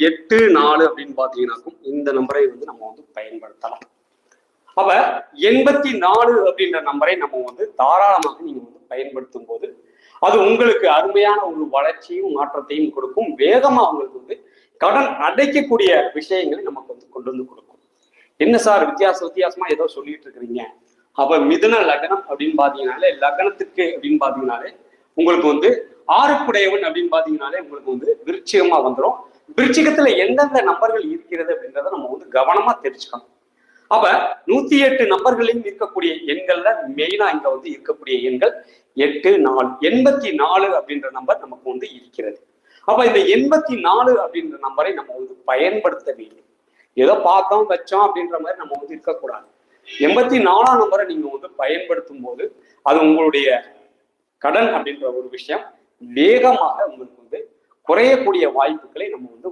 84 அப்படின்னு பாத்தீங்கன்னாக்கும் இந்த நம்பரை வந்து நம்ம வந்து பயன்படுத்தலாம். அப்ப 84 அப்படின்ற நம்பரை நம்ம வந்து தாராளமாக நீங்க வந்து பயன்படுத்தும் போது அது உங்களுக்கு அருமையான ஒரு வளர்ச்சியும் மாற்றத்தையும் கொடுக்கும். வேகமா உங்களுக்கு வந்து கடன் அடைக்கக்கூடிய விஷயங்களை நமக்கு வந்து கொண்டு வந்து கொடுக்கும். என்ன சார் வித்தியாசமா ஏதோ சொல்லிட்டு இருக்கிறீங்க? அப்ப மிதுன லக்னம் அப்படின்னு பாத்தீங்கன்னாலே லக்னத்துக்கு அப்படின்னு பாத்தீங்கன்னாலே உங்களுக்கு வந்து ஆறுக்குடையவன் அப்படின்னு பாத்தீங்கன்னாலே உங்களுக்கு வந்து விருச்சிகமா வந்துடும். விருச்சிகத்துல எந்தெந்த நம்பர்கள் இருக்கிறது அப்படின்றத நம்ம வந்து கவனமா தெரிஞ்சுக்கணும். அப்ப 108 நம்பர்களையும் இருக்கக்கூடிய எண்கள்ல மெயினா இங்க வந்து இருக்கக்கூடிய எண்கள் 8 4 84 அப்படின்ற நம்பர் நமக்கு வந்து இருக்கிறது. அப்ப இந்த 84 அப்படின்ற நம்பரை நம்ம வந்து பயன்படுத்த வேண்டும். ஏதோ பார்த்தோம் வச்சோம் அப்படின்ற மாதிரி நம்ம வந்து இருக்கக்கூடாது. 84ஆம் நம்பரை நீங்க வந்து பயன்படுத்தும் போது அது உங்களுடைய கடன் அப்படின்ற ஒரு விஷயம் வேகமாக உங்களுக்கு வந்து குறையக்கூடிய வாய்ப்புகளை நம்ம வந்து